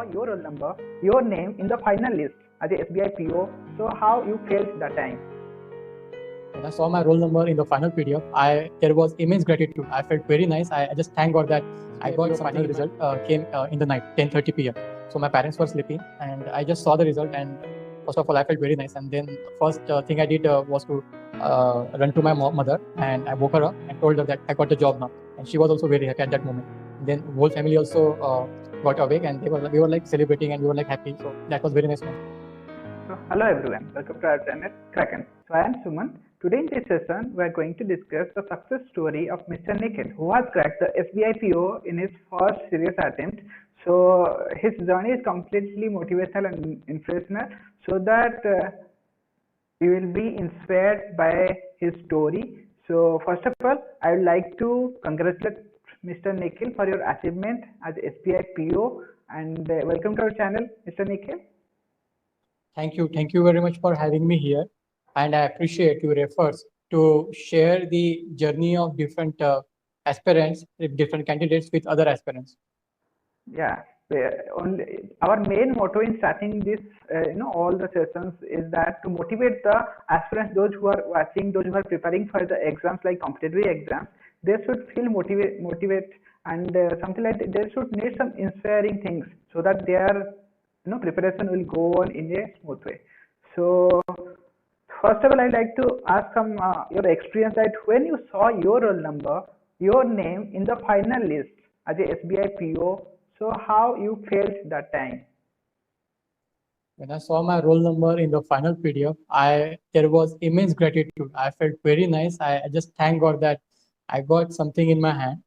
saw your roll number, your name in the final list as a SBI PO, so how you felt that time? When I saw my roll number in the final PDF, there was immense gratitude. I felt very nice. I just thank God that I got final result came in the night, 10:30 p.m. So my parents were sleeping, and I just saw the result. And first of all, I felt very nice. And then the first thing I did was to run to my mother, and I woke her up and told her that I got the job now, and she was also very happy at that moment. Then whole family also got awake, and we were like celebrating, and we were like happy. So that was very nice moment. So, hello everyone, welcome to our channel Kraken. So I am Suman. Today in this session, we are going to discuss the success story of Mr. Nikhil, who has cracked the SBI PO in his first serious attempt. So his journey is completely motivational and inspirational, so that you will be inspired by his story. So first of all, I would like to congratulate Mr. Nikhil for your achievement as SBI PO, and welcome to our channel, Mr. Nikhil. Thank you very much for having me here, and I appreciate your efforts to share the journey of different aspirants, different candidates with other aspirants. Yeah, our main motto in starting this, all the sessions is that to motivate the aspirants, those who are watching, those who are preparing for the exams like competitive exams, they should feel motivate, and something like that. They should need some inspiring things so that their preparation will go on in a smooth way. So first of all, I'd like to ask some your experience that when you saw your roll number, your name in the final list as a SBI PO, so how you felt that time? When I saw my roll number in the final PDF, there was immense gratitude. I felt very nice. I just thank God that I got something in my hand,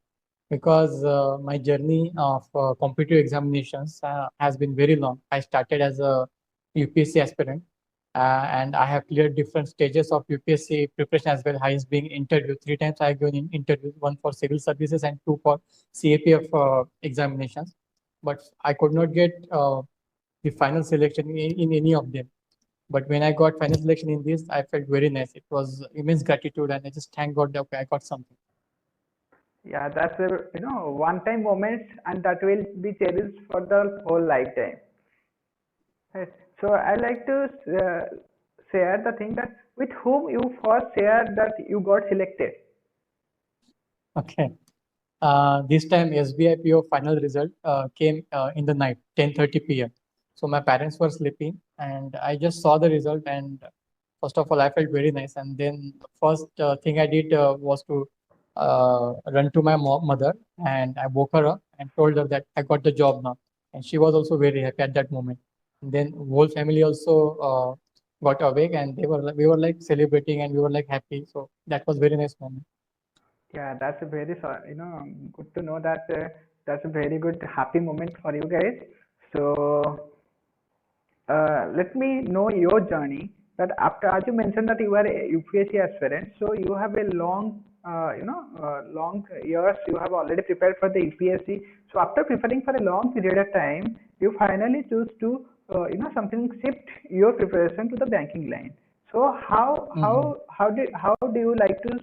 because my journey of competitive examinations has been very long. I started as a UPSC aspirant, and I have cleared different stages of UPSC preparation as well. Highest being interviewed 3 times. I have given interviews, one for civil services and 2 for CAPF examinations. But I could not get the final selection in any of them. But when I got final selection in this, I felt very nice. It was immense gratitude, and I just thank God that okay, I got something. Yeah, that's a one-time moment, and that will be cherished for the whole lifetime. Right. So I like to share the thing that with whom you first shared that you got selected. Okay. This time SBI PO final result came in the night, 10:30 p.m. So my parents were sleeping, and I just saw the result, and first of all, I felt very nice. And then the first thing I did was to run to my mother, and I woke her up and told her that I got the job now, and she was also very happy at that moment. And then whole family also got awake, and we were like celebrating, and we were like happy. So that was very nice moment. Yeah, that's a very good to know that that's a very good happy moment for you guys. So let me know your journey. That after, as you mentioned that you were a UPSC aspirant, so you have a long, long years. You have already prepared for the UPSC. So after preparing for a long period of time, you finally choose to, something shift your preparation to the banking line. So how do you like to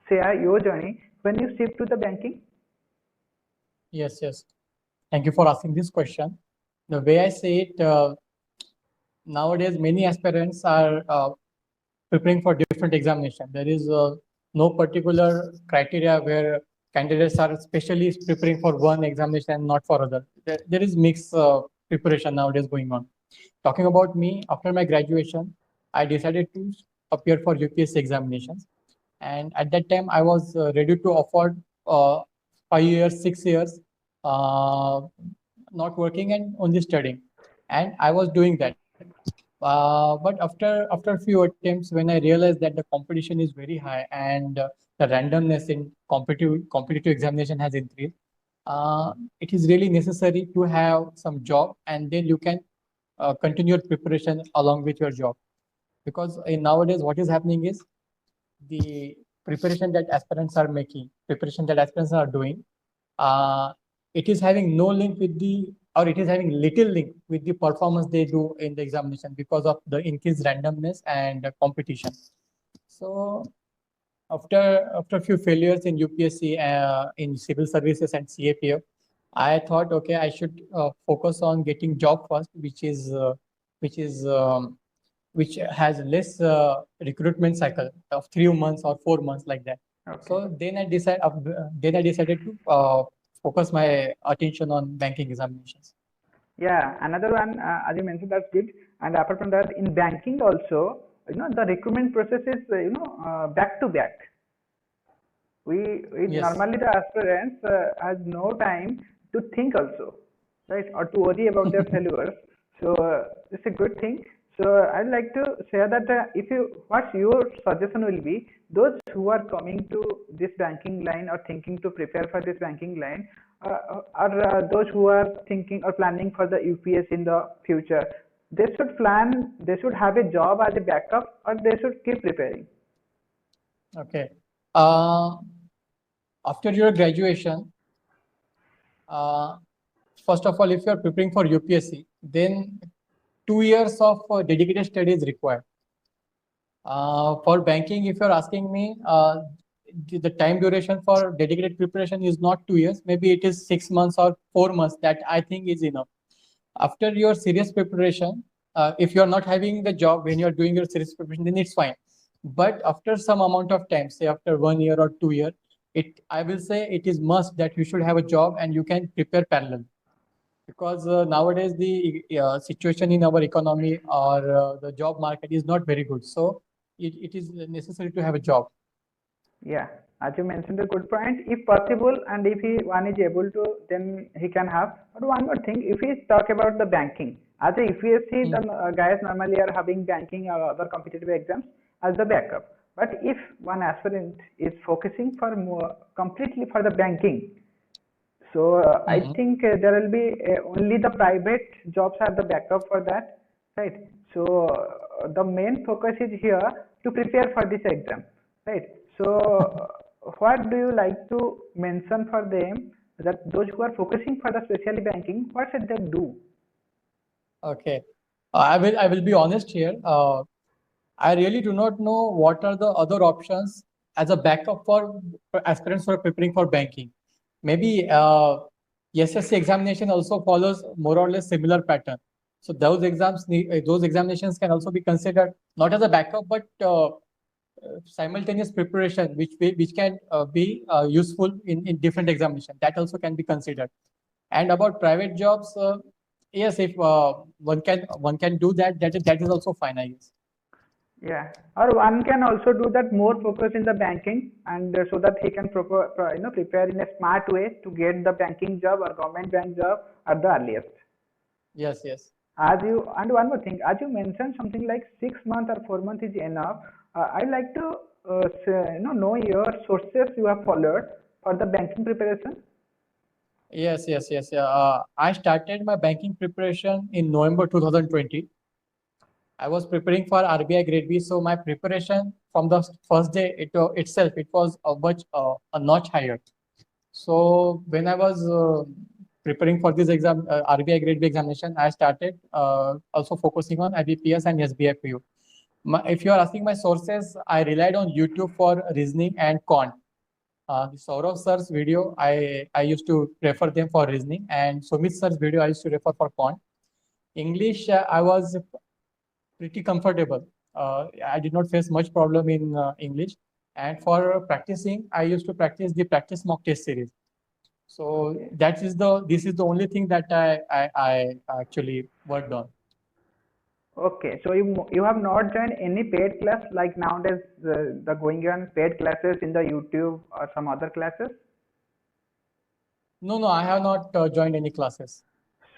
share your journey when you shift to the banking? Yes. Thank you for asking this question. The way I say it, nowadays many aspirants are preparing for different examination. There is no particular criteria where candidates are specially preparing for one examination and not for other. There is mixed preparation nowadays going on. Talking about me, after my graduation, I decided to appear for UPSC examinations. And at that time, I was ready to afford 5 years, 6 years, not working and only studying. And I was doing that. But after a few attempts, when I realized that the competition is very high, and the randomness in competitive examination has increased, it is really necessary to have some job, and then you can continue your preparation along with your job. Because in nowadays, what is happening is the preparation that aspirants are making, preparation that aspirants are doing, it is having no link with or it is having little link with the performance they do in the examination, because of the increased randomness and competition. So after a few failures in UPSC, in civil services and CAPF, I thought, okay, I should focus on getting job first, which is which has less recruitment cycle of 3 months or 4 months like that. Okay. So then I decided to focus my attention on banking examinations. Yeah, another one, as you mentioned, that's good. And apart from that, in banking also, the recruitment process is, back to back. We Yes. normally the aspirants has no time to think also, right, or to worry about their failures. So it's a good thing. So I'd like to share that if you, what's your suggestion will be those who are coming to this banking line or thinking to prepare for this banking line, or those who are thinking or planning for the UPS in the future, they should plan, they should have a job as a backup, or they should keep preparing. Okay. After your graduation, first of all, if you are preparing for UPSC, then 2 years of dedicated study is required. For banking, if you're asking me, the time duration for dedicated preparation is not 2 years. Maybe it is 6 months or 4 months. That I think is enough. After your serious preparation, if you're not having the job when you're doing your serious preparation, then it's fine. But after some amount of time, say after 1 year or 2 year, I will say it is must that you should have a job and you can prepare parallel. Because nowadays the situation in our economy or the job market is not very good. So it is necessary to have a job. Yeah, as you mentioned, a good point. If possible, and if one is able to, then he can have. But one more thing, if we talk about the banking, as a UPSC, the guys normally are having banking or other competitive exams as the backup. But if one aspirant is focusing for more completely for the banking, so I think there will be only the private jobs are the backup for that, right? So the main focus is here to prepare for this exam, right? So what do you like to mention for them that those who are focusing for the specially banking, what should they do? Okay, I will be honest here. I really do not know what are the other options as a backup for aspirants who are preparing for banking. Maybe SSC examination also follows more or less similar pattern. So those examinations can also be considered not as a backup, but simultaneous preparation, which can be useful in different examination. That also can be considered. And about private jobs, yes, if one can do that, that is also fine, I guess. Yeah, or one can also do that more focus in the banking, and so that he can prepare in a smart way to get the banking job or government bank job at the earliest. Yes, yes. As you, and one more thing, as you mentioned something like 6 months or 4 months is enough. I'd like to know your sources you have followed for the banking preparation. Yes, yes, yes. I started my banking preparation in November 2020. I was preparing for RBI Grade B, so my preparation from the first day itself, it was a notch higher. So when I was preparing for this exam, RBI Grade B examination, I started also focusing on IBPS and SBI PU. If you are asking my sources, I relied on YouTube for reasoning and quant. The Saurav sir's video, I used to refer them for reasoning, and Sumit sir's video I used to refer for quant. English, I was pretty comfortable. I did not face much problem in English. And for practicing, I used to practice the practice mock test series. So this is the only thing that I actually worked on. Okay, so you have not joined any paid class like nowadays the going on paid classes in the YouTube or some other classes? No, I have not joined any classes.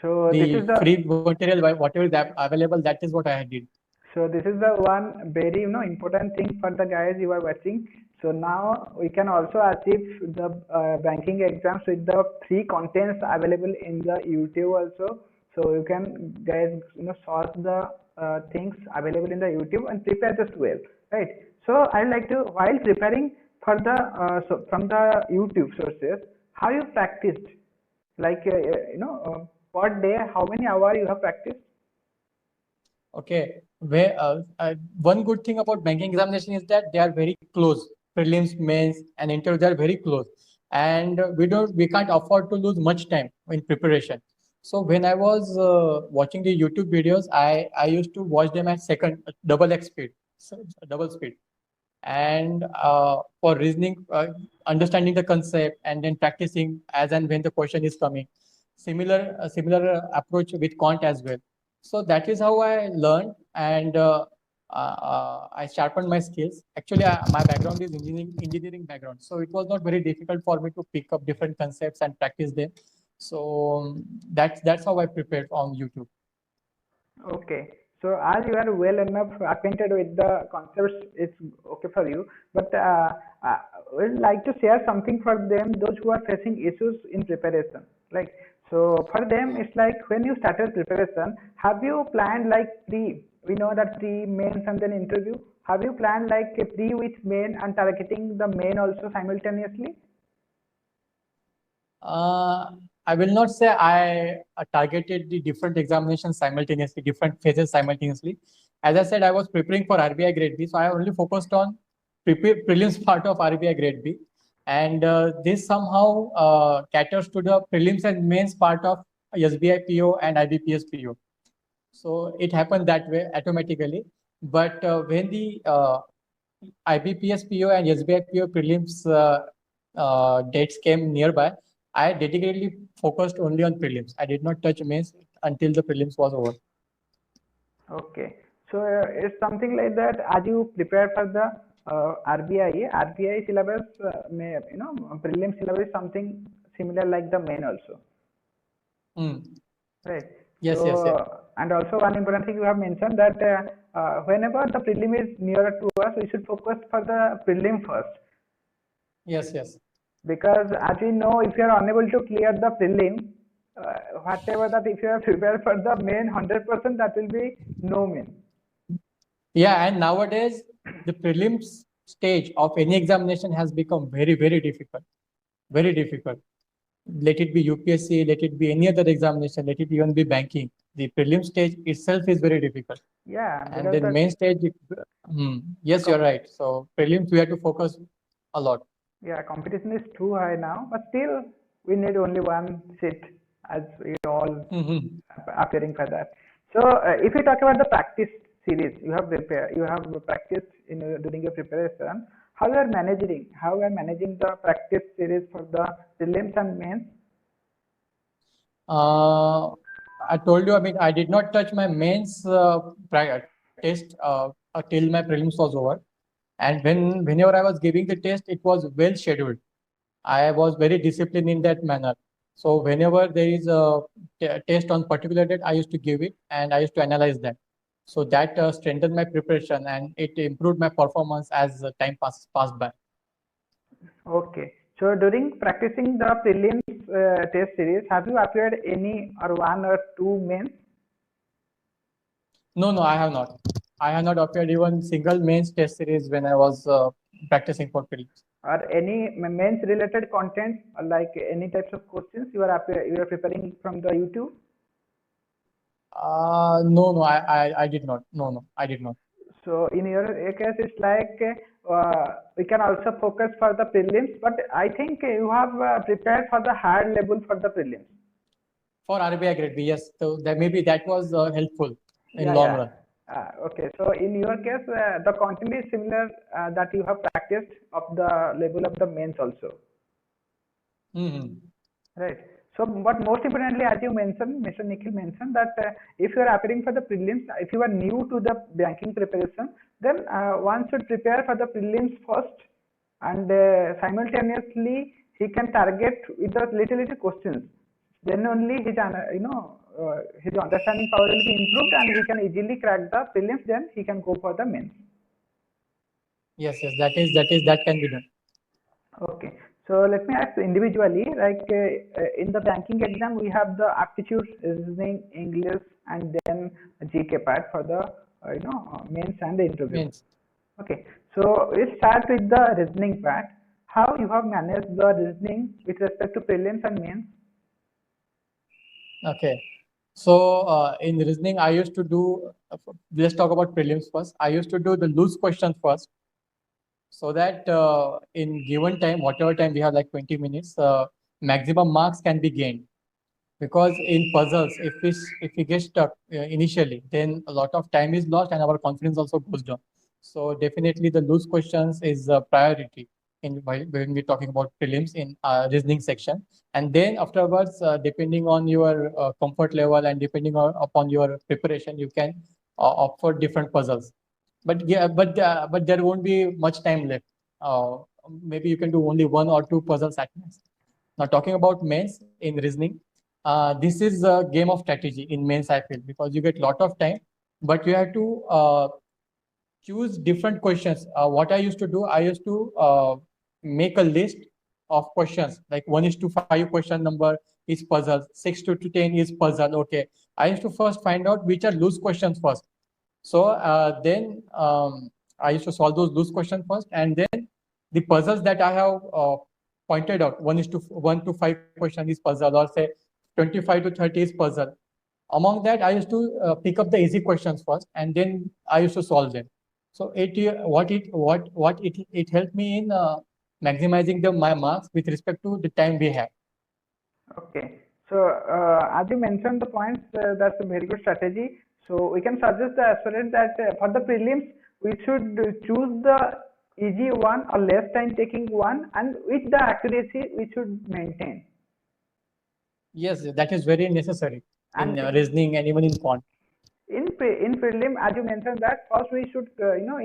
So this is the free material, whatever is available, that is what I did. So this is the one very important thing for the guys you are watching. So now we can also achieve the banking exams with the free contents available in the YouTube also. So you can guys source the things available in the YouTube and prepare just well, right? So I like to, while preparing for the so from the YouTube sources, how you practiced, like per day, how many hours you have practiced? Okay, one good thing about banking examination is that they are very close. Prelims, mains, and interview, they are very close. and we can't afford to lose much time in preparation. So when I was watching the YouTube videos, I used to watch them at double X speed, double speed, and for reasoning, understanding the concept, and then practicing as and when the question is coming. Similar approach with quant as well. So that is how I learned, and I sharpened my skills. Actually, my background is engineering background, so it was not very difficult for me to pick up different concepts and practice them. So that's how I prepared on YouTube. Okay. So as you are well enough acquainted with the concepts, it's okay for you. But I would like to share something for them, those who are facing issues in preparation. Like, so for them, it's like when you started preparation, have you planned like we know that mains and then interview. Have you planned like a with main and targeting the main also simultaneously? I will not say I targeted the different examinations simultaneously, different phases simultaneously. As I said, I was preparing for RBI Grade B, so I only focused on prelims part of RBI Grade B, and this somehow caters to the prelims and mains part of SBI PO and IBPS PO. So it happened that way automatically. But when the IBPS PO and SBI PO prelims dates came nearby, I dedicatedly focused only on prelims. I did not touch mains until the prelims was over. Okay. So it's something like that as you prepare for the RBI syllabus, prelim syllabus, something similar like the main also. Right. Yes, so, yes, yes. And also one important thing you have mentioned that whenever the prelim is nearer to us, we should focus for the prelim first. Yes, yes. Because as we know, if you are unable to clear the prelim, whatever that if you are prepared for the main 100%, that will be no main. Yeah, and nowadays the prelims stage of any examination has become very, very difficult. Very difficult. Let it be UPSC, let it be any other examination, let it even be banking. The prelim stage itself is very difficult. Yeah, and then main stage. Yes, you're right. So prelims we have to focus a lot. Yeah, competition is too high now, but still we need only one seat as we all appearing for that. So if we talk about the practice series, you have practiced in during your preparation. How you are managing the practice series for the prelims and mains? I told you, I mean, I did not touch my mains test till my prelims was over. And whenever I was giving the test, it was well scheduled. I was very disciplined in that manner. So whenever there is a test on particular date, I used to give it and I used to analyze that. So that strengthened my preparation and it improved my performance as time passed by. Okay. So during practicing the prelims test series, have you appeared any or one or two mains? No, I have not. I have not appeared even single mains test series when I was practicing for prelims. Or any mains related content, like any types of questions you are preparing from the YouTube? No, I did not. No, I did not. So in your case, it's like we can also focus for the prelims, but I think you have prepared for the higher level for the prelims. For RBI Grade B, yes. So that maybe that was helpful in long run. Okay, so in your case, the content is similar that you have practiced of the level of the mains also. Right. So, but most importantly, as you mentioned, Mr. Nikhil mentioned that if you are appearing for the prelims, if you are new to the banking preparation, then one should prepare for the prelims first, and simultaneously he can target with the little questions. Then only his his understanding power will be improved, and he can easily crack the prelims. Then he can go for the mains. Yes, that can be done. Okay. So let me ask individually, like in the banking exam, we have the aptitude, reasoning, English, and then GK part for the mains and the interview. Mains. Okay. So let's start with the reasoning part. How you have managed the reasoning with respect to prelims and mains? Okay. So in reasoning, I used to do. Let's talk about prelims first. I used to do the loose questions first. so that in given time, whatever time we have, like 20 minutes, maximum marks can be gained. Because in puzzles, if we get stuck initially, then a lot of time is lost and our confidence also goes down. So definitely the loose questions is a priority when we're talking about prelims in reasoning section. And then afterwards, depending on your comfort level and depending upon your preparation, you can opt for different puzzles. But yeah, but there won't be much time left. Maybe you can do only 1 or 2 puzzles at max. Now talking about mains in reasoning, this is a game of strategy in mains, I feel, because you get lot of time, but you have to choose different questions. What I used to do, I used to make a list of questions, like 1:5 question number is puzzle, 6 to 10 is puzzle. Okay, I used to first find out which are loose questions first. So then I used to solve those loose questions first, and then the puzzles that I have pointed out, 1 to 5 question is puzzle, or say 25 to 30 is puzzle. Among that, I used to pick up the easy questions first, and then I used to solve them. So it helped me in maximizing my marks with respect to the time we have. Okay. So, as you mentioned the points, that's a very good strategy. So, we can suggest the aspirant that for the prelims, we should choose the easy one or less time taking one, and with the accuracy we should maintain. Yes, that is very necessary in And reasoning and even in quant. in prelim, as you mentioned that first we should,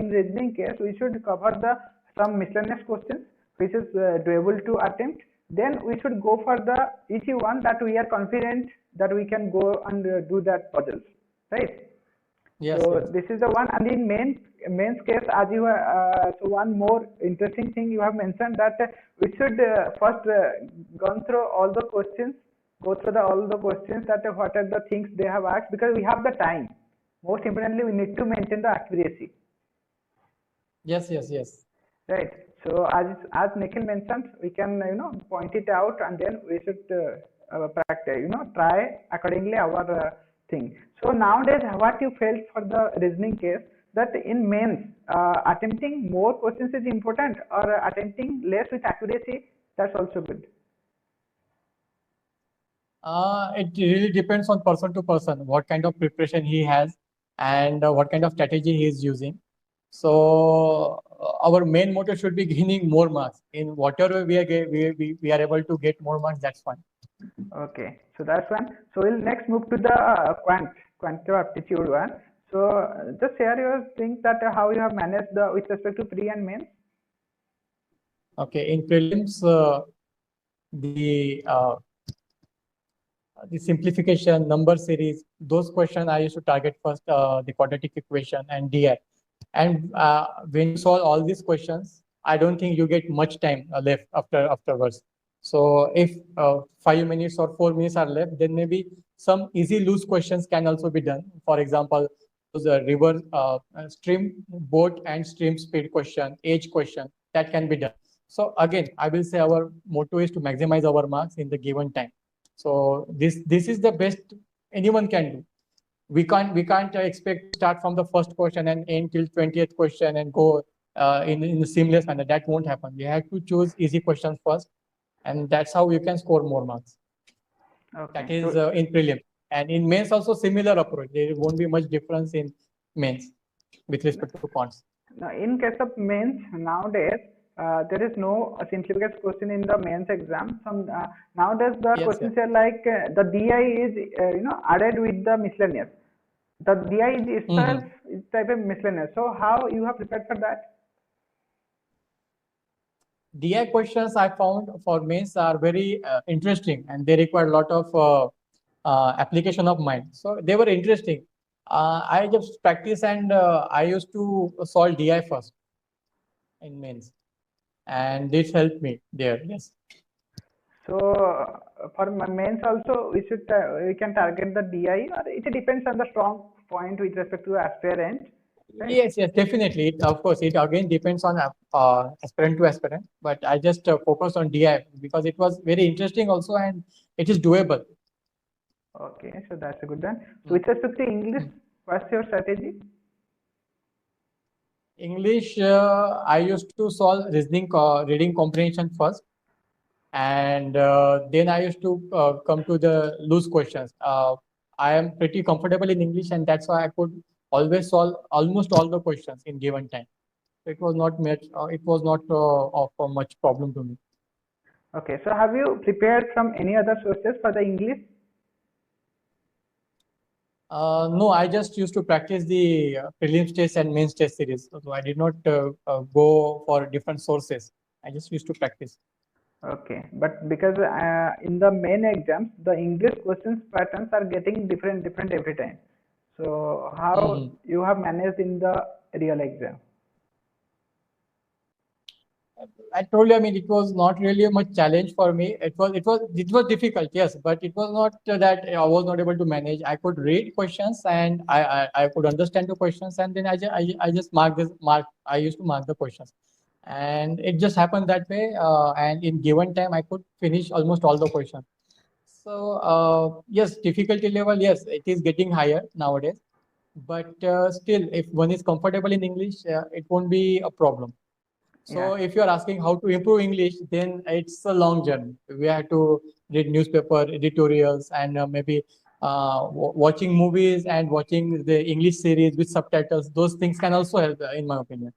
in reasoning case, we should cover the some miscellaneous questions which is doable to attempt. Then we should go for the easy one that we are confident that we can go and do that puzzles, right? Yes, So yes. this is the one, and in mains case, as you so one more interesting thing you have mentioned that we should first gone through all the questions, go through all the questions that what are the things they have asked, because we have the time. Most importantly, we need to maintain the accuracy, Yes, yes, yes. right? So as Nikhil mentioned, we can point it out, and then we should practice, try accordingly our thing. So nowadays, what you felt for the reasoning case, that in mains, attempting more questions is important, or attempting less with accuracy, that's also good. It really depends on person to person, what kind of preparation he has and what kind of strategy he is using. So our main motto should be gaining more marks. In whatever we are able to get more marks, that's fine. Okay, so that's one. So we'll next move to the quantitative aptitude one. So just share your things that how you have managed the with respect to pre and main. Okay, in prelims, the simplification, number series, those questions I used to target first, the quadratic equation and DI. And when you solve all these questions, I don't think you get much time left afterwards. So if 5 minutes or 4 minutes are left, then maybe some easy loose questions can also be done. For example, the river stream boat and stream speed question, age question, that can be done. So again, I will say our motto is to maximize our marks in the given time. So this is the best anyone can do. We can't expect to start from the first question and end till 20th question and go in a seamless manner. That won't happen. You have to choose easy questions first, and that's how you can score more marks. That Okay, is so in prelim. And in mains also similar approach. There won't be much difference in mains with respect to quants. now in case of mains nowadays, there is no simplified question in the mains exam. Some nowadays the Yes, questions yes. are like the DI is added with the miscellaneous. The DI is itself Mhm. is type of miscellaneous. So how you have prepared for that? DI questions I found for mains are very interesting, and they require a lot of application of mind. So they were interesting. I just practice, and I used to solve DI first in mains, and this helped me there. Yes. So for mains also we can target the DI, or it depends on the strong point with respect to the aspirant, right? Yes, yes, definitely. Of course, it again depends on aspirant to aspirant, but I just focused on DI because it was very interesting also, and it is doable. Okay, so that's a good one. So Mm. with respect to English, Mm. what's your strategy? English, I used to solve reasoning, reading comprehension first, and then I used to come to the loose questions. I am pretty comfortable in English, and that's why I could always solve almost all the questions in given time. It was not much. It was not of much problem to me. Okay, so have you prepared from any other sources for the English? No, I just used to practice the prelims test and mains test series. So I did not go for different sources. I just used to practice. Okay, but because in the main exams, the English questions patterns are getting different every time. So how you have managed in the real exam? I told you, I mean, it was not really a much challenge for me. It was difficult, yes, but it was not that I was not able to manage. I could read questions and I could understand the questions, and then I just mark. I used to mark the questions, and it just happened that way. And in given time, I could finish almost all the questions. So yes, difficulty level, yes, it is getting higher nowadays. But still, if one is comfortable in English, it won't be a problem. So if you are asking how to improve English, then it's a long journey. We have to read newspaper editorials and maybe watching movies and watching the English series with subtitles. Those things can also help, in my opinion.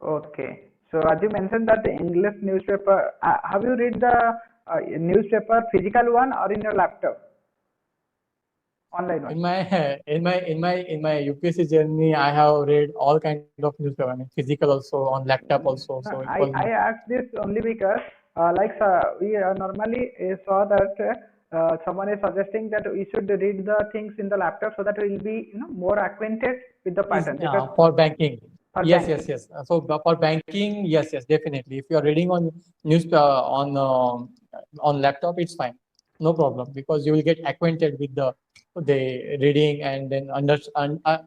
Okay. So as you mentioned that the English newspaper, have you read the newspaper physical one or in your laptop? Online one. In my UPSC journey, I have read all kind of newspaper. I mean, physical also, on laptop also. So I asked this only because we normally saw that someone is suggesting that we should read the things in the laptop so that we will be more acquainted with the pattern. For banking. Yes. So for banking, yes, definitely. If you are reading on on laptop, it's fine, no problem, because you will get acquainted with the reading, and then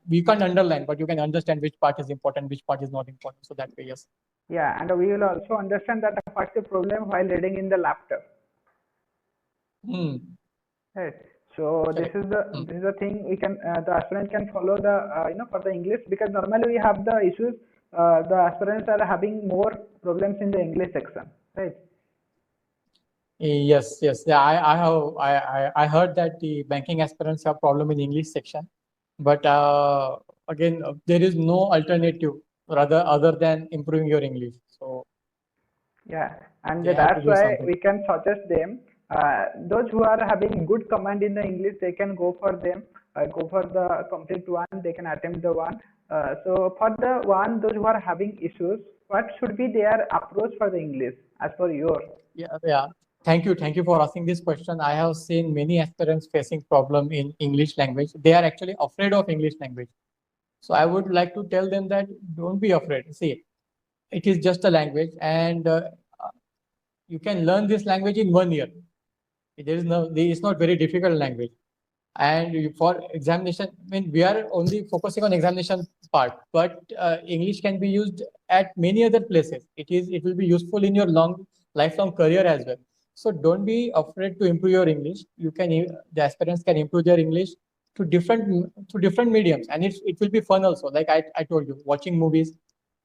you can't underline, but you can understand which part is important, which part is not important. So that way, yes. Yeah, and we will also understand that what's the problem while reading in the laptop. Right. So this is the thing we can the aspirant can follow the for the English, because normally we have the issues, the aspirants are having more problems in the English section, right? Yes. Yeah, I heard that the banking aspirants have problem in English section, but again, there is no alternative rather other than improving your English. So yeah, and that's why we can suggest them. Those who are having good command in the English, they can go for them. Go for the complete one. They can attempt the one. So for the one, those who are having issues, what should be their approach for the English as per your? Yeah. Thank you for asking this question. I have seen many aspirants facing problem in English language. They are actually afraid of English language. So I would like to tell them that don't be afraid. See, it is just a language, and you can learn this language in 1 year. It's not very difficult language. And for examination, I mean, we are only focusing on examination part, but English can be used at many other places. It will be useful in your lifelong career as well. So don't be afraid to improve your English. The aspirants can improve their English to different mediums, and it will be fun also. Like I told you, watching movies,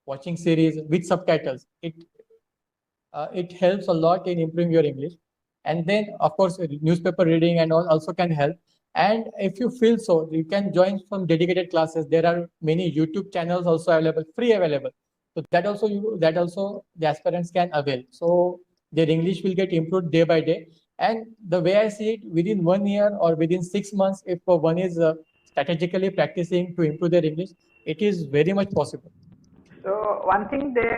watching series with subtitles. It helps a lot in improving your English. And then, of course, newspaper reading and all also can help. And if you feel so, you can join some dedicated classes. There are many YouTube channels also available, free available. So that also the aspirants can avail. So their English will get improved day by day. And the way I see it, within 1 year or within 6 months, if one is strategically practicing to improve their English, it is very much possible. So one thing they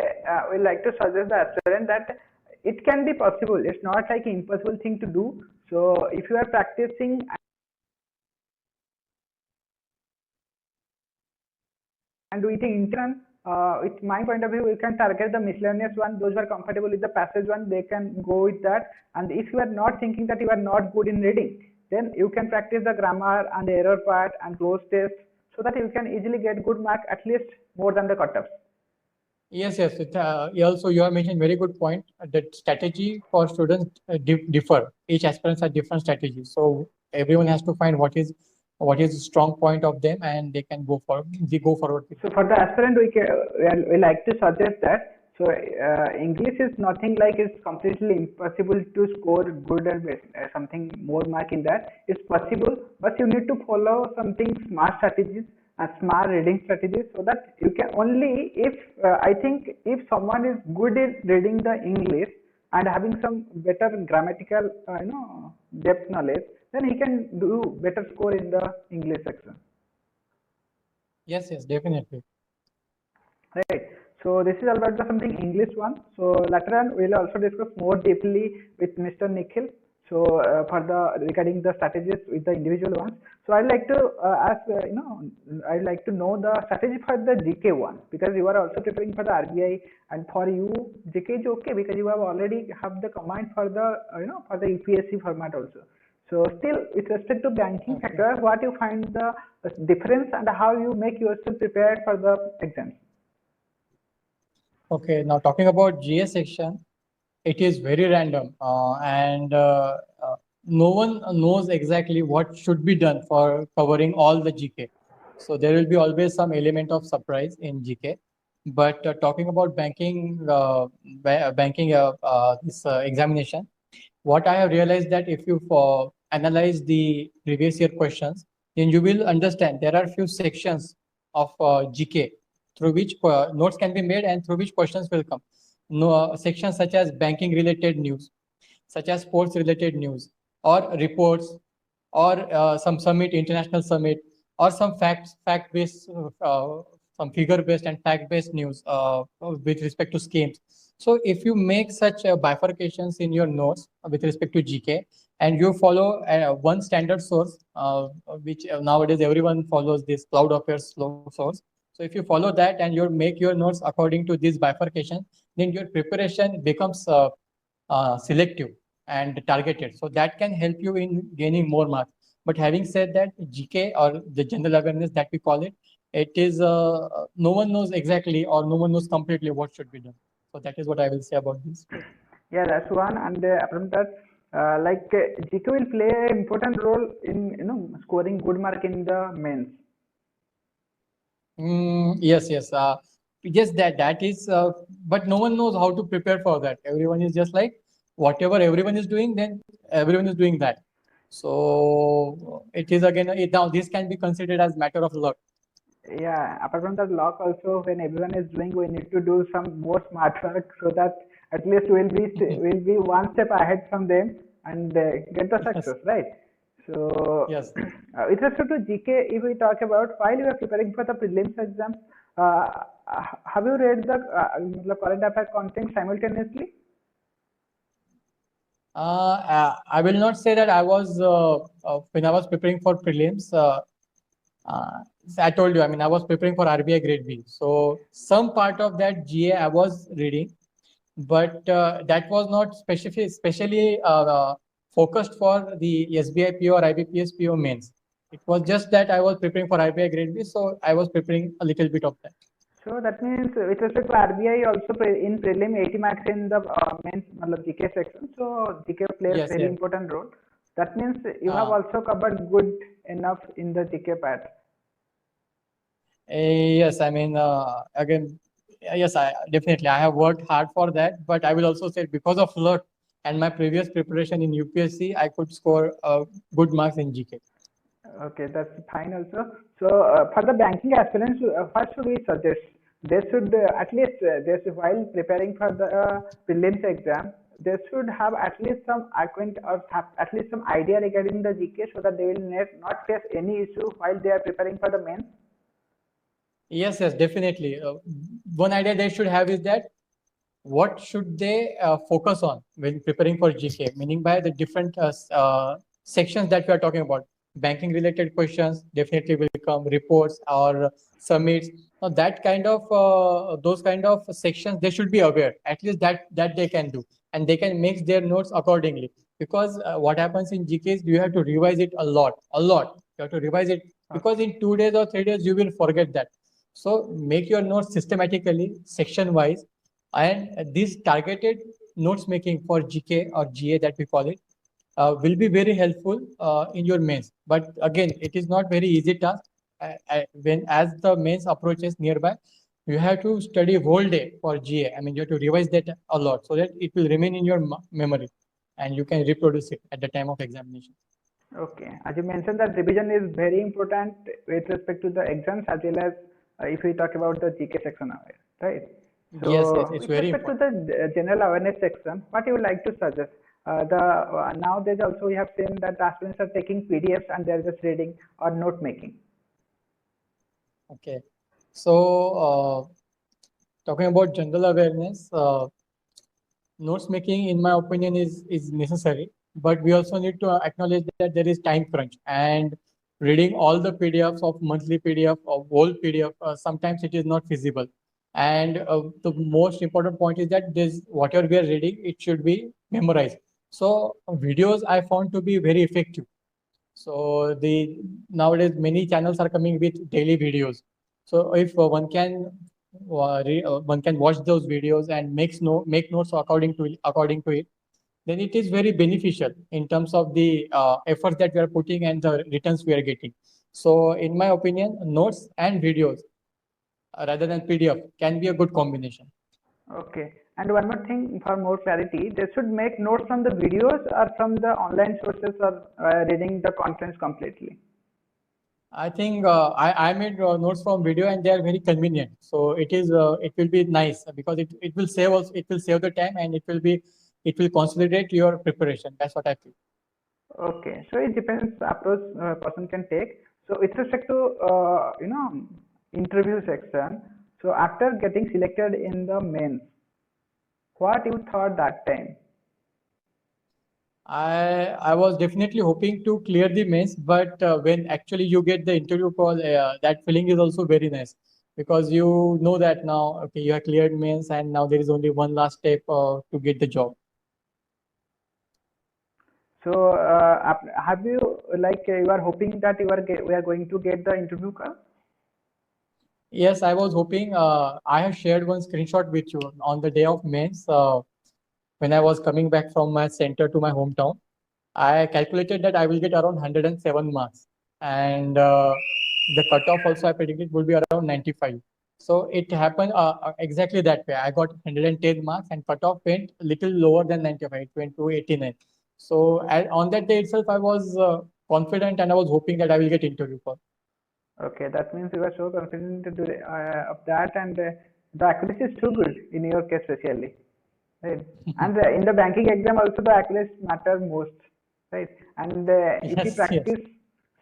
will like to suggest the aspirant that it can be possible. It's not like an impossible thing to do. So if you are practicing and with the intern, with my point of view, you can target the miscellaneous one. Those who are comfortable with the passage one, they can go with that. And if you are not thinking that you are not good in reading, then you can practice the grammar and the error part and close test, so that you can easily get good mark, at least more than the cutoffs. Yes. Also, you have mentioned very good point that strategy for students differ. Each aspirants have different strategies. So everyone has to find what is what is the strong point of them, and they can go forward with So it. for the aspirant, we like to suggest that. So English is nothing like it's completely impossible to score good or something more mark in that. It's possible, but you need to follow something smart strategies and smart reading strategies so that you can only if I think if someone is good in reading the English and having some better grammatical depth knowledge, then he can do better score in the English section. Yes, yes, definitely. Right. So this is about the something English one. So later on we'll also discuss more deeply with Mr. Nikhil. So for the regarding the strategies with the individual ones. So I'd like to ask I'd like to know the strategy for the GK one because you are also preparing for the RBI and for you GK is okay because you have already have the command for the for the UPSC format also. So still with respect to banking Okay. sector, what you find the difference and how you make yourself prepared for the exams? Okay, now talking about GA section, it is very random, and no one knows exactly what should be done for covering all the GK. So there will be always some element of surprise in GK. But talking about banking this examination, what I have realized that if you analyze the previous year questions, then you will understand there are few sections of GK through which notes can be made and through which questions will come. No, sections such as banking related news, such as sports related news, or reports, or some summit, international summit, or some fact based, some figure based and fact based news with respect to schemes. So if you make such bifurcations in your notes with respect to GK, and you follow one standard source, which nowadays everyone follows, this Cloud Affairs source. So if you follow that and you make your notes according to this bifurcation, then your preparation becomes selective and targeted. So that can help you in gaining more marks. But having said that, GK or the general awareness that we call it, it is no one knows exactly or no one knows completely what should be done. So that is what I will say about this. Yeah, that's one. And from that, GK will play an important role in scoring good mark in the mains. Yes, yes. Yes, that is, but no one knows how to prepare for that. Everyone is just like, whatever everyone is doing, then everyone is doing that. So it is again, now this can be considered as matter of luck. Yeah, apart from that luck also when everyone is doing, we need to do some more smart work so that at least we'll be one step ahead from them and get the Yes, success, right? So yes. with respect to GK, if we talk about while you are preparing for the prelims exams, have you read the current affair content simultaneously? I will not say that I was when I was preparing for prelims. Uh, I told you, I mean, I was preparing for RBI Grade B. So some part of that GA I was reading, but that was not specially focused for the SBI PO or IBPS PO mains. It was just that I was preparing for RBI Grade B, so I was preparing a little bit of that. So that means with respect to RBI also in prelim 80 marks in the main GK section. So GK plays Yes, very yes. important role. That means you have Uh, also covered good enough in the GK part. yes, I mean, again, yes, I definitely I have worked hard for that, but I will also say because of luck and my previous preparation in UPSC, I could score good marks in GK. Okay, that's fine also. So for the banking aspirants, what should we suggest? They should at least they should, while preparing for the prelims exam, they should have at least some acquaint or have at least some idea regarding the GK so that they will not face any issue while they are preparing for the main. Yes, yes, definitely. One idea they should have is that what should they focus on when preparing for GK, meaning by the different sections that we are talking about. Banking related questions definitely will come, reports or summits. Now that kind of those kind of sections they should be aware. At least that they can do, and they can make their notes accordingly. Because what happens in GK is you have to revise it a lot, a lot. You have to revise it because in 2 days or 3 days you will forget that. So make your notes systematically, section wise, and this targeted notes making for GK or GA that we call it, will be very helpful in your mains. But again, it is not very easy task. When as the mains approaches nearby, you have to study whole day for GA. I mean, you have to revise that a lot so that it will remain in your memory and you can reproduce it at the time of examination. Okay, as you mentioned that revision is very important with respect to the exams as well as if we talk about the GK section of it, right? Yes, So it's with very respect to important. the general awareness section, what you would like to suggest? Nowadays also we have seen that aspirants are taking PDFs and they're just reading or note making. Okay. So, talking about general awareness, notes making, in my opinion, is necessary. But we also need to acknowledge that there is time crunch and reading all the PDFs of monthly PDF or whole PDF. Sometimes it is not feasible. And the most important point is that this whatever we are reading, it should be memorized. So videos I found to be very effective. So the nowadays many channels are coming with daily videos. So if one can watch those videos and make notes according to it, then it is very beneficial in terms of the efforts that we are putting and the returns we are getting. So in my opinion, notes and videos rather than PDF can be a good combination. Okay. And one more thing for more clarity, they should make notes from the videos or from the online sources or reading the contents completely. I think I made notes from video and they are very convenient. So it will be nice because it will save us, it will save the time and it will consolidate your preparation. That's what I feel. Okay, so it depends approach person can take. So with respect to interview section, so after getting selected in the mains, what you thought that time? I was definitely hoping to clear the mains, but when actually you get the interview call, that feeling is also very nice because you know that now okay you have cleared mains and now there is only one last step to get the job. So have you like you are hoping that we are going to get the interview call? Yes, I was hoping. I have shared one screenshot with you on the day of mains. When I was coming back from my center to my hometown, I calculated that I will get around 107 marks, and the cutoff also I predicted would be around 95. So it happened exactly that way. I got 110 marks, and cutoff went a little lower than 95. It went to 89. So on that day itself, I was confident, and I was hoping that I will get interview call. Okay, that means you are so confident to do, of that, and the accuracy is too good in your case, especially. Right. And in the banking exam also the accuracy matter most, right? And if you Yes, yes, practice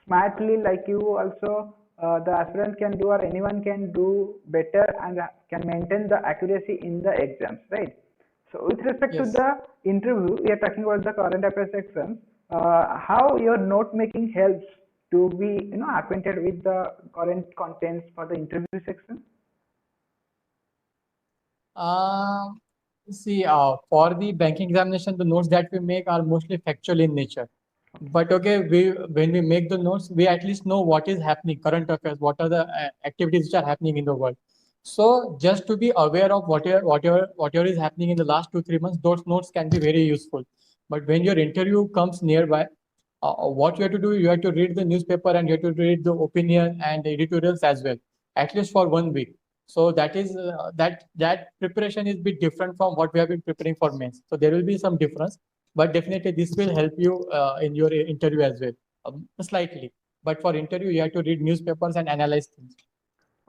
smartly like you also, the aspirant can do or anyone can do better and can maintain the accuracy in the exams, right? So with respect to yes. the interview, we are talking about the current affairs section. How your note making helps to be acquainted with the current contents for the interview section? Um, See, for the banking examination, the notes that we make are mostly factual in nature. But okay, we when we make the notes, we at least know what is happening, current affairs, what are the activities which are happening in the world. So just to be aware of whatever is happening in the last 2 3 months, those notes can be very useful. But when your interview comes nearby, what you have to do, you have to read the newspaper and you have to read the opinion and the editorials as well, at least for 1 week. So that preparation is a bit different from what we have been preparing for mains. So there will be some difference, but definitely this will help you in your interview as well, slightly. But for interview, you have to read newspapers and analyze things.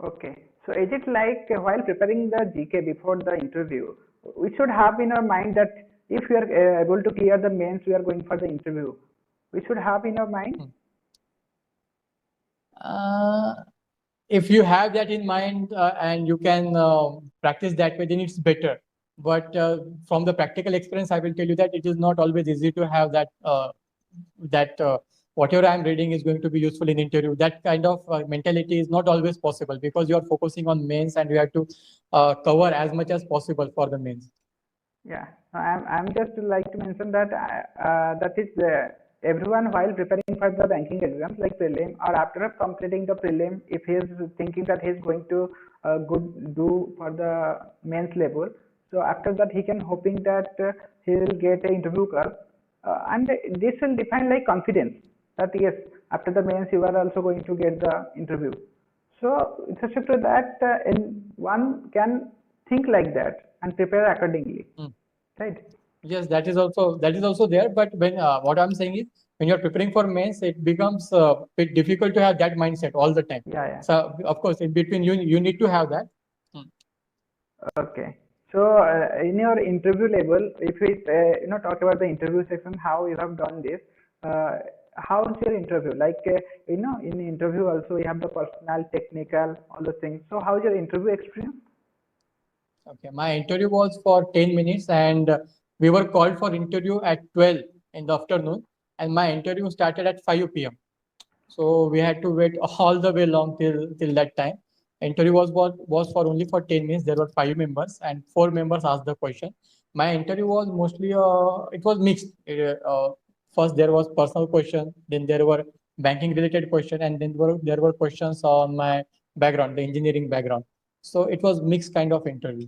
Okay. So is it like while preparing the GK before the interview, we should have in our mind that if we are able to clear the mains, we are going for the interview. We should have in our mind. Hmm. Uh, if you have that in mind and you can practice that way, then it's better. But from the practical experience, I will tell you that it is not always easy to have that whatever I'm reading is going to be useful in interview. That kind of mentality is not always possible because you are focusing on mains and you have to cover as much as possible for the mains. Yeah. I'm just like to mention that that is everyone while preparing for the banking exams like prelim or after completing the prelim, if he is thinking that he is going to good do for the mains level, so after that he can hoping that he will get an interview call. and this will define like confidence that yes, after the mains you are also going to get the interview. So with respect to that, one can think like that and prepare accordingly, Mm. right? Yes, that is also there. But when what I'm saying is, when you're preparing for mains, it becomes bit difficult to have that mindset all the time. Yeah, yeah. So of course, in between you need to have that. Mm. Okay. So in your interview level, if we talk about the interview section, how you have done this, how's your interview? Like in interview also you have the personal, technical, all those things. So how's your interview experience? Okay, my interview was for 10 minutes, and we were called for interview at 12 in the afternoon, and my interview started at 5 p.m. So we had to wait all the way long till that time. Interview was for only for 10 minutes. There were 5 members, and 4 members asked the question. My interview was mostly it was mixed. First there was personal question, then there were banking related question, and then there were questions on my background, the engineering background. So it was mixed kind of interview.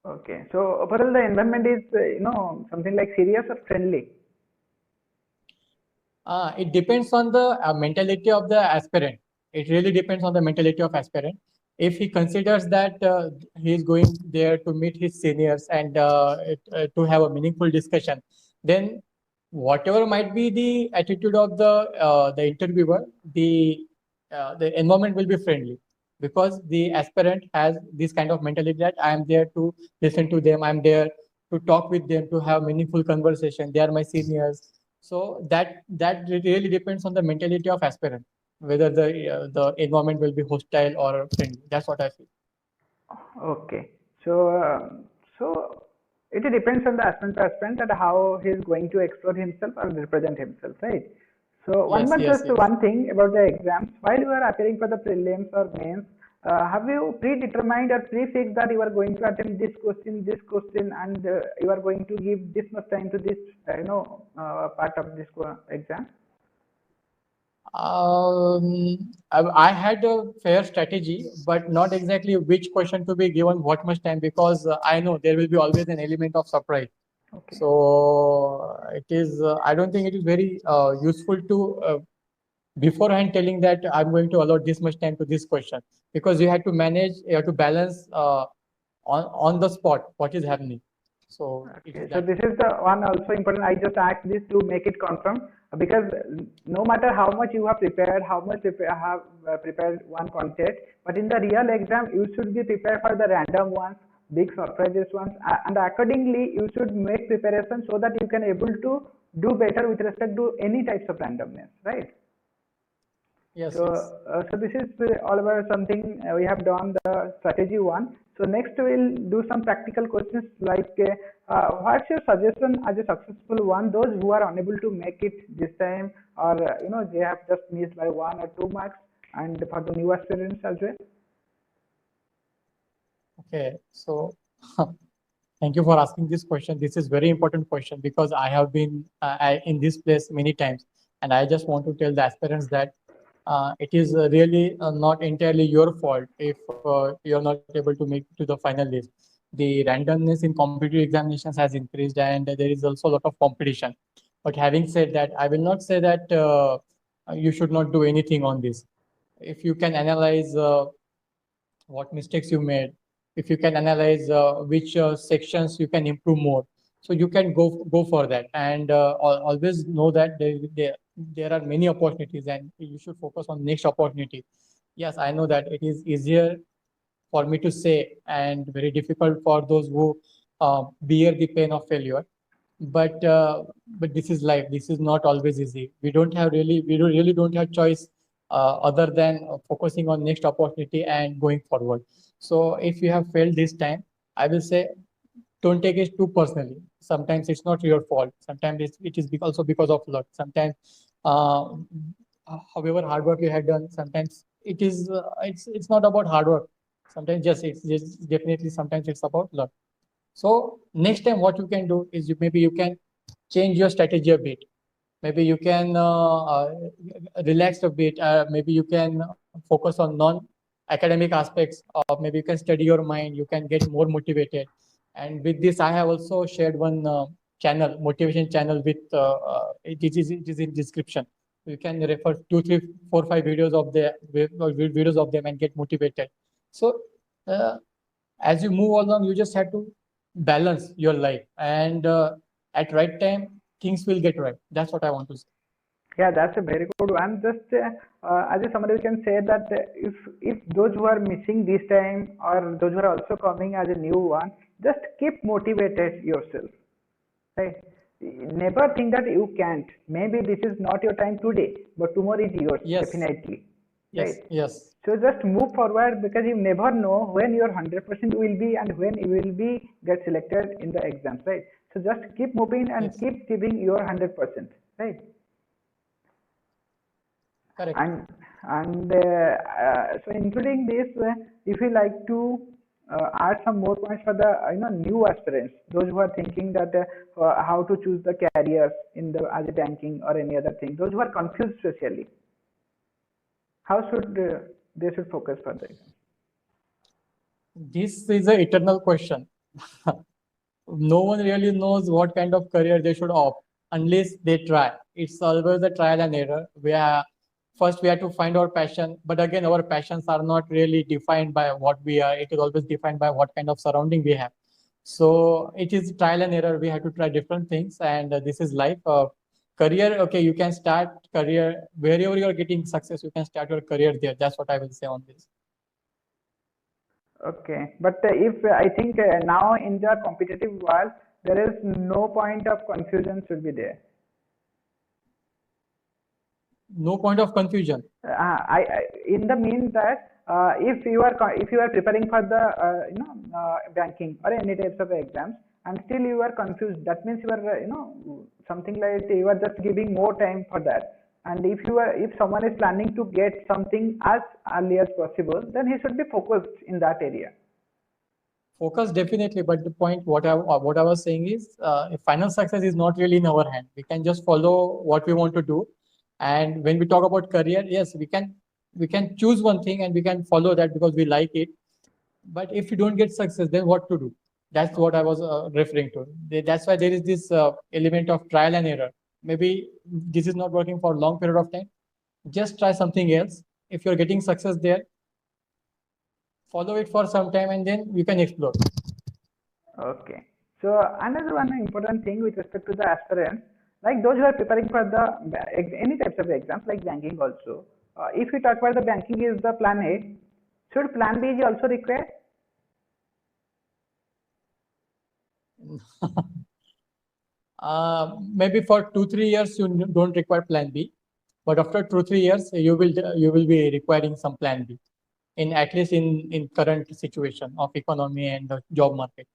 Okay. So overall the environment is something like serious or friendly? It depends on the mentality of the aspirant. It really depends on the mentality of aspirant. If he considers that he is going there to meet his seniors and to have a meaningful discussion, then whatever might be the attitude of the interviewer, the environment will be friendly, because the aspirant has this kind of mentality that I am there to listen to them, I am there to talk with them, to have meaningful conversation. They are my seniors. So that really depends on the mentality of aspirant, whether the environment will be hostile or friendly. That's what I feel. Okay. So it depends on the aspirant to aspirant that how he is going to explore himself or represent himself, right? So one Yes, more yes, just yes. one thing about the exams. While you are appearing for the prelims or mains, have you predetermined or prefixed that you are going to attempt this question, and you are going to give this much time to this, part of this exam? I had a fair strategy, but not exactly which question to be given what much time, because I know there will be always an element of surprise. Okay. So it is. I don't think it is very useful to beforehand telling that I'm going to allot this much time to this question, because you have to manage, you have to balance on the spot what is happening. So it Okay, is so that. this is the one also important. I just asked this to make it confirm, because no matter how much you have prepared, how much have prepared one content, but in the real exam you should be prepared for the random ones, big surprises ones, and accordingly you should make preparation so that you can able to do better with respect to any types of randomness, right? Yes, So, yes. so this is all about something we have done the strategy one. So next we'll do some practical questions like what's your suggestion as a successful one? Those who are unable to make it this time, or they have just missed by 1 or 2 marks, and for the new aspirants as well. Okay. So thank you for asking this question. This is very important question, because I have been in this place many times, and I just want to tell the aspirants that it is really not entirely your fault if you are not able to make to the final list. The randomness in competitive examinations has increased, and there is also a lot of competition. But having said that, I will not say that you should not do anything on this. If you can analyze what mistakes you made, if you can analyze which sections you can improve more, so you can go for that, and always know that there are many opportunities, and you should focus on next opportunity. Yes, I know that it is easier for me to say and very difficult for those who bear the pain of failure, but this is life. This is not always easy. We really don't have choice other than focusing on next opportunity and going forward. So if you have failed this time, I will say don't take it too personally. Sometimes it's not your fault. Sometimes it is also because of luck. Sometimes, uh, however hard work you had done, sometimes it's not about hard work. Sometimes just it's just definitely sometimes it's about luck. So next time, what you can do is maybe you can change your strategy a bit. Maybe you can relax a bit. Maybe you can focus on non-academic aspects, or maybe you can study your mind. You can get more motivated. And with this, I have also shared one channel, motivation channel with it is in description. You can refer 2, 3, 4, 5 videos of them and get motivated. So as you move along, you just have to balance your life, and at right time things will get right. That's what I want to say. Yeah, that's a very good one. Just as a summary, we can say that if those who are missing this time or those who are also coming as a new one, just keep motivated yourself. Right? Never think that you can't. Maybe this is not your time today, but tomorrow is yours, Yes. definitely. Yes. Right? Yes. So just move forward, because you never know when your 100% will be and when you will be get selected in the exams, right? So just keep moving and Yes. keep giving your 100%, right? Correct. So including this, if you like to add some more points for the new aspirants, those who are thinking that how to choose the careers in the as a banking or any other thing, those who are confused especially, how should they should focus for the exam? This is an eternal question. No one really knows what kind of career they should opt unless they try. It's always a trial and error. First we have to find our passion, but again our passions are not really defined by what we are. It is always defined by what kind of surrounding we have. So it is trial and error. We have to try different things, and this is life. Career, okay, you can start career wherever you are getting success. You can start your career there. That's what I will say on this. Okay, but if I think now in the competitive world, there is no point of confusion should be there. No point of confusion. I in the means that if you are preparing for the banking or any types of exams, and still you are confused, that means you are something like you are just giving more time for that. And if someone is planning to get something as early as possible, then he should be focused in that area. Focus definitely, but the point what I was saying is, final success is not really in our hand. We can just follow what we want to do, and when we talk about career, yes, we can choose one thing and we can follow that because we like it. But if you don't get success, then what to do? That's what I was referring to. That's why there is this element of trial and error. Maybe this is not working for a long period of time. Just try something else. If you're getting success there, follow it for some time, and then you can explore. Okay. So another one important thing with respect to the aspirants, like those who are preparing for the any types of exams like banking also. If we talk about the banking is the plan A, should plan B is also required? Maybe for 2-3 years you don't require plan B, but after 2-3 years you will be requiring some plan B, in at least in current situation of economy and the job market.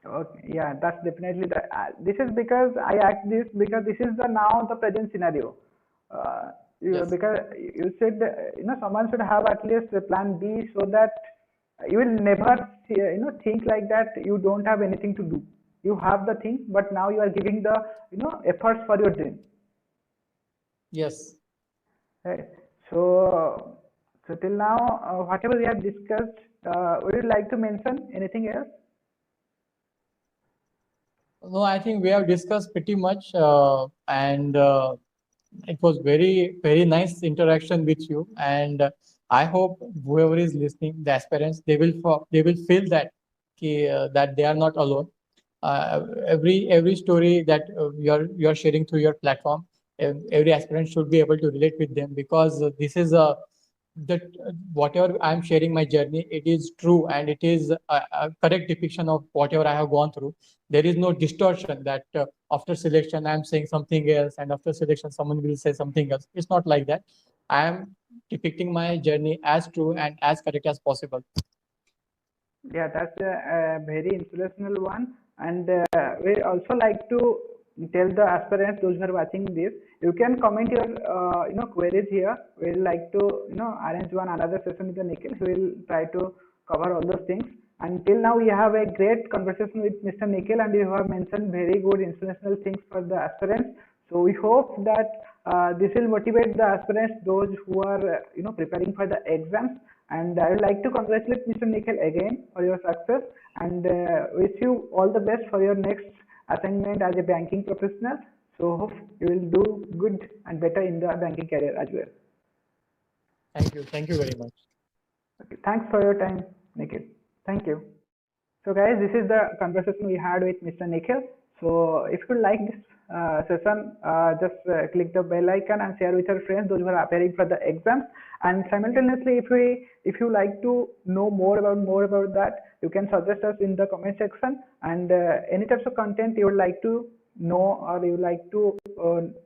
Okay, yeah, that's definitely the. This is because I asked this because this is the now the present scenario. Yes. Because you said someone should have at least a plan B, so that you will never think like that you don't have anything to do. You have the thing, but now you are giving the efforts for your dream. Yes. Right. So till now, whatever we have discussed, would you like to mention anything else? No, I think we have discussed pretty much, and it was very nice interaction with you. And I hope whoever is listening, the aspirants, they will feel that that they are not alone. Every story that you're sharing through your platform, every aspirant should be able to relate with them, because this is that whatever I'm sharing my journey, it is true and it is a correct depiction of whatever I have gone through. There is no distortion that after selection I'm saying something else and after selection someone will say something else. It's not like that. I am depicting my journey as true and as correct as possible. Yeah, that's a very inspirational one. And we also like to tell the aspirants, those who are watching this, you can comment your queries here. We'll like to arrange one another session with the Nikhil. We will try to cover all those things. Until now, we have a great conversation with Mr. Nikhil, and you have mentioned very good inspirational things for the aspirants. So we hope that this will motivate the aspirants, those who are preparing for the exams. And I would like to congratulate Mr. Nikhil again for your success, and wish you all the best for your next assignment as a banking professional. So hope you will do good and better in the banking career as well. Thank you very much. Okay, thanks for your time, Nikhil. Thank you. So guys, this is the conversation we had with Mr. Nikhil. So if you like this session, just click the bell icon and share with your friends, those who are preparing for the exams. And simultaneously, if you like to know more about that, you can suggest us in the comment section. And any types of content you would like to know or you like to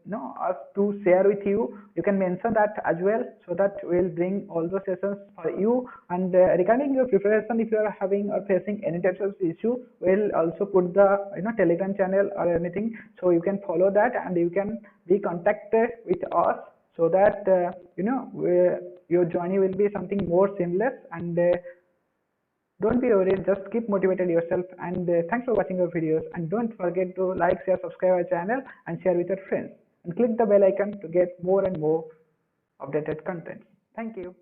know us to share with you, you can mention that as well, so that we'll bring all the sessions for you. And regarding your preparation, if you are having or facing any types of issue, we'll also put the Telegram channel or anything, so you can follow that and you can be contacted with us, so that your journey will be something more seamless. And don't be worried, just keep motivated yourself. And thanks for watching our videos, and don't forget to like, share, subscribe our channel and share with your friends, and click the bell icon to get more and more updated content. Thank you.